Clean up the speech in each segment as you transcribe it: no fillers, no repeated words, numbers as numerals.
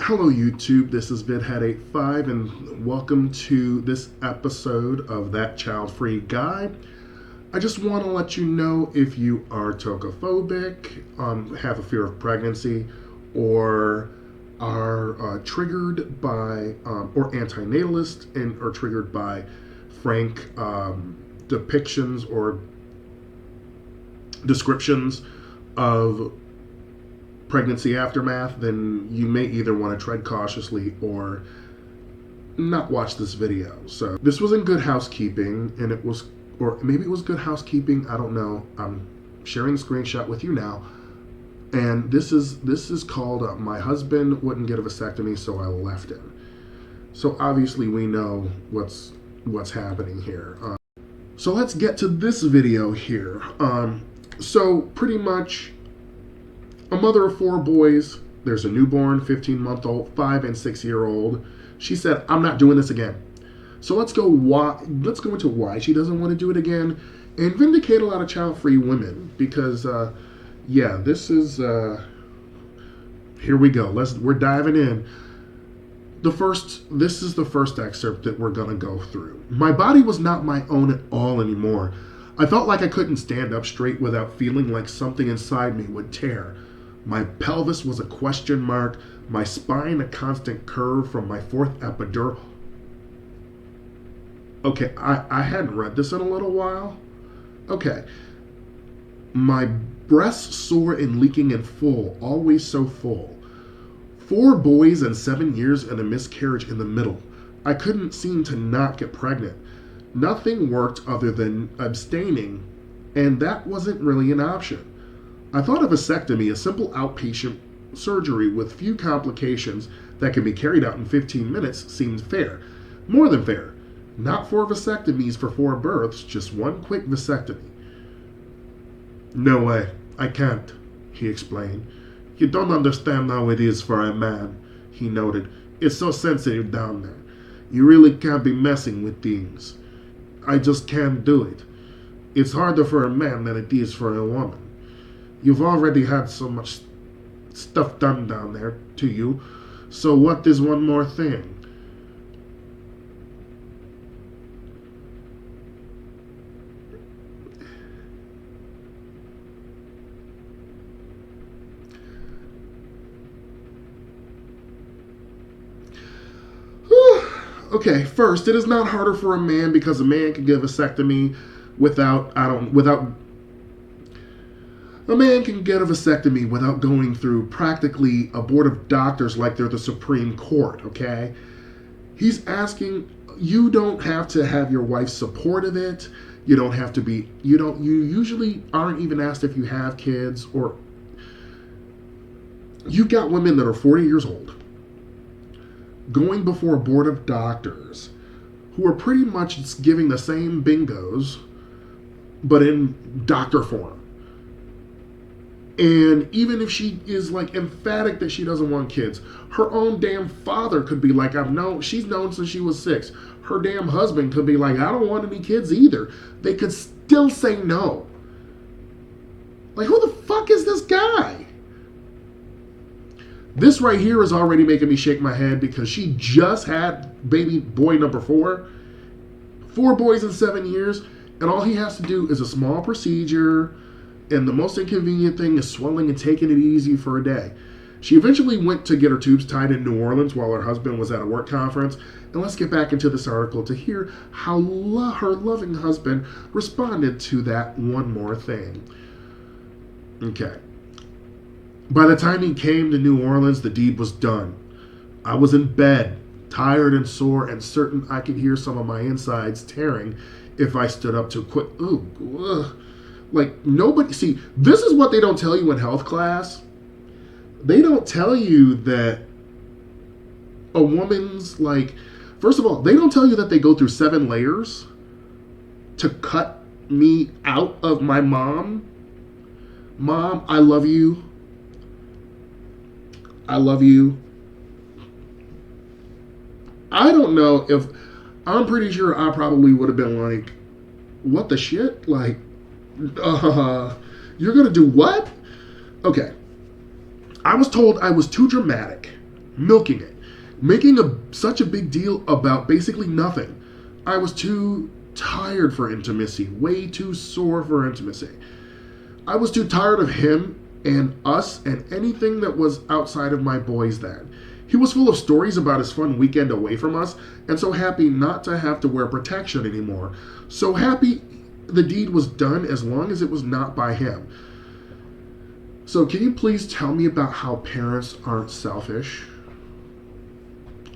Hello YouTube, this is VidHead85 and welcome to this episode of That Childfree Guy. I just want to let you know if you are tocophobic, have a fear of pregnancy, or are triggered by, or antinatalist and are triggered by frank depictions or descriptions of pregnancy aftermath, then you may either want to tread cautiously or not watch this video. So this was in Good Housekeeping, and it was, or maybe it was Good Housekeeping, I don't know. I'm sharing the screenshot with you now. And this is called My Husband Wouldn't Get a Vasectomy, So I Left Him. So obviously we know what's happening here. So let's get to this video here. So pretty much, a mother of 4 boys, there's a newborn, 15-month-old, 5 and 6-year-old. She said, I'm not doing this again. So let's go into why she doesn't want to do it again and vindicate a lot of child-free women, because yeah, this is here we go. We're diving in. This is the first excerpt that we're gonna go through. My body was not my own at all anymore. I felt like I couldn't stand up straight without feeling like something inside me would tear. My pelvis was a question mark, my spine a constant curve from my 4th epidural. Okay, I hadn't read this in a little while. Okay. My breasts sore and leaking and full, always so full. 4 boys and 7 years and a miscarriage in the middle. I couldn't seem to not get pregnant. Nothing worked other than abstaining, and that wasn't really an option. I thought of vasectomy, a simple outpatient surgery with few complications that can be carried out in 15 minutes, seemed fair. More than fair. Not 4 vasectomies for 4 births, just 1 quick vasectomy. No way, I can't, he explained. You don't understand how it is for a man, he noted. It's so sensitive down there. You really can't be messing with things. I just can't do it. It's harder for a man than it is for a woman. You've already had so much stuff done down there to you, so what is one more thing? Okay, first, it is not harder for a man because a man can get a vasectomy without going through practically a board of doctors like they're the Supreme Court, okay? He's asking, you don't have to have your wife support of it. You don't have to be, you usually aren't even asked if you have kids, or you've got women that are 40 years old going before a board of doctors who are pretty much giving the same bingos, but in doctor form. And even if she is like emphatic that she doesn't want kids, her own damn father could be like, she's known since she was 6. Her damn husband could be like, I don't want any kids either. They could still say no. Like, who the fuck is this guy? This right here is already making me shake my head, because she just had baby boy number 4. 4 boys in 7 years, and all he has to do is a small procedure, and the most inconvenient thing is swelling and taking it easy for a day. She eventually went to get her tubes tied in New Orleans while her husband was at a work conference. And let's get back into this article to hear how her loving husband responded to that one more thing. Okay. By the time he came to New Orleans, the deed was done. I was in bed, tired and sore, and certain I could hear some of my insides tearing if I stood up too quick. Ooh, ugh. Like, nobody, see, this is what they don't tell you in health class. They don't tell you that a woman's, like, first of all, they don't tell you that they go through 7 layers to cut me out of my mom. Mom, I love you. I love you. I don't know if, I'm pretty sure I probably would have been like, what the shit? Like, you're gonna do what? Okay. I was told I was too dramatic. milking it, making such a big deal about basically nothing. I was too tired for intimacy, way too sore for intimacy. I was too tired of him and us and anything that was outside of my boys then. He was full of stories about his fun weekend away from us, and so happy not to have to wear protection anymore. So happy the deed was done as long as it was not by him. So can you please tell me about how parents aren't selfish?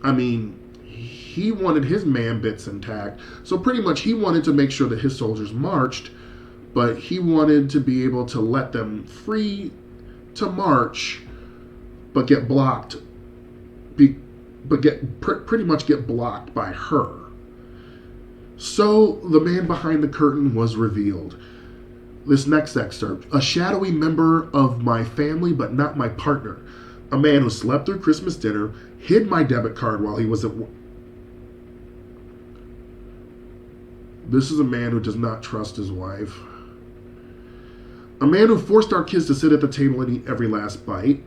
I mean, he wanted his man bits intact, so pretty much he wanted to make sure that his soldiers marched, but he wanted to be able to let them free to march, but get blocked, pretty much get blocked by her. So the man behind the curtain was revealed. This next excerpt: a shadowy member of my family, but not my partner. A man who slept through Christmas dinner, hid my debit card while he was at work. This is a man who does not trust his wife. A man who forced our kids to sit at the table and eat every last bite.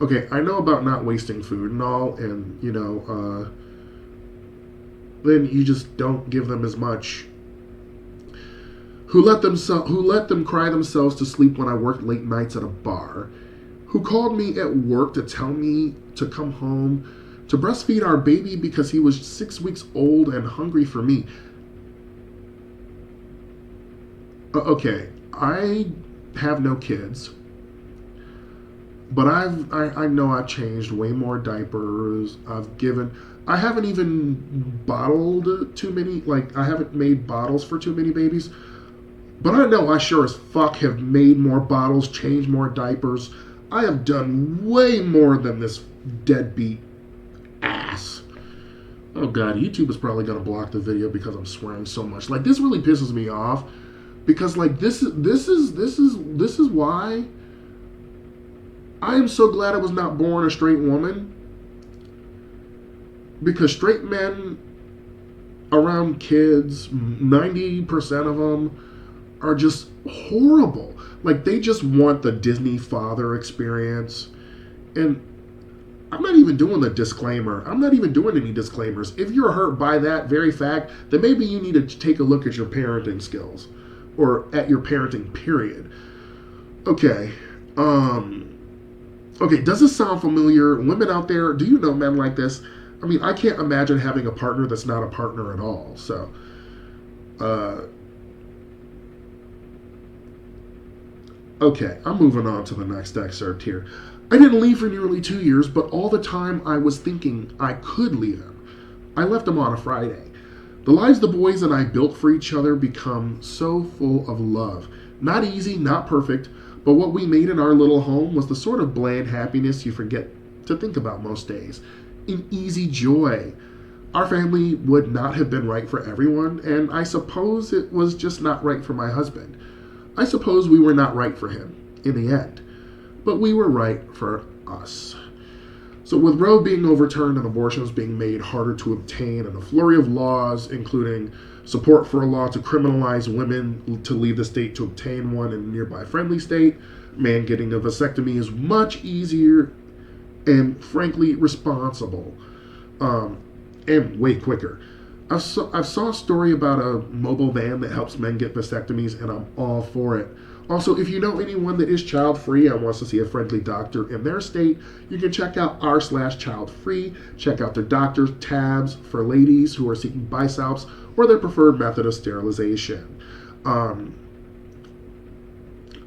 Okay, I know about not wasting food and all, and, then you just don't give them as much. Who let them cry themselves to sleep when I worked late nights at a bar. Who called me at work to tell me to come home to breastfeed our baby because he was 6 weeks old and hungry for me. Okay, I have no kids, but I know I've changed way more diapers. I haven't even bottled too many, I haven't made bottles for too many babies, but I know I sure as fuck have made more bottles, changed more diapers. I have done way more than this deadbeat ass. Oh god, YouTube is probably gonna block the video because I'm swearing so much. This really pisses me off, because this is why I am so glad I was not born a straight woman. Because straight men around kids, 90% of them are just horrible. They just want the Disney father experience. And I'm not even doing the disclaimer. I'm not even doing any disclaimers. If you're hurt by that very fact, then maybe you need to take a look at your parenting skills. Or at your parenting period. Okay. Okay, does this sound familiar? Women out there, do you know men like this? I mean, I can't imagine having a partner that's not a partner at all. So, okay, I'm moving on to the next excerpt here. I didn't leave for nearly 2 years, but all the time I was thinking I could leave him. I left him on a Friday. The lives the boys and I built for each other become so full of love. Not easy, not perfect, but what we made in our little home was the sort of bland happiness you forget to think about most days. An easy joy. Our family would not have been right for everyone, and I suppose it was just not right for my husband. I suppose we were not right for him in the end, but we were right for us. So with Roe being overturned and abortions being made harder to obtain, and a flurry of laws, including support for a law to criminalize women to leave the state to obtain one in a nearby friendly state, man getting a vasectomy is much easier and frankly responsible, and way quicker. I saw a story about a mobile van that helps men get vasectomies, and I'm all for it. Also, if you know anyone that is child-free and wants to see a friendly doctor in their state, you can check out r/childfree. Check out their doctor tabs for ladies who are seeking biceps or their preferred method of sterilization. I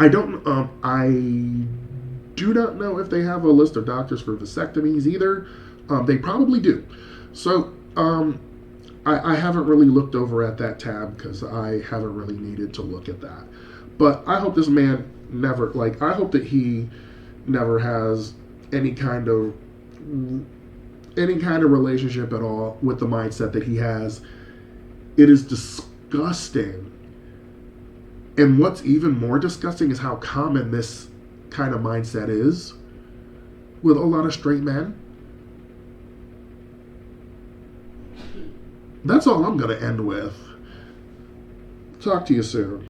do not know if they have a list of doctors for vasectomies either. They probably do. So, I haven't really looked over at that tab because I haven't really needed to look at that. But I hope this man never, I hope that he never has any kind of relationship at all with the mindset that he has. It is disgusting. And what's even more disgusting is how common this kind of mindset is with a lot of straight men. That's all I'm going to end with. Talk to you soon.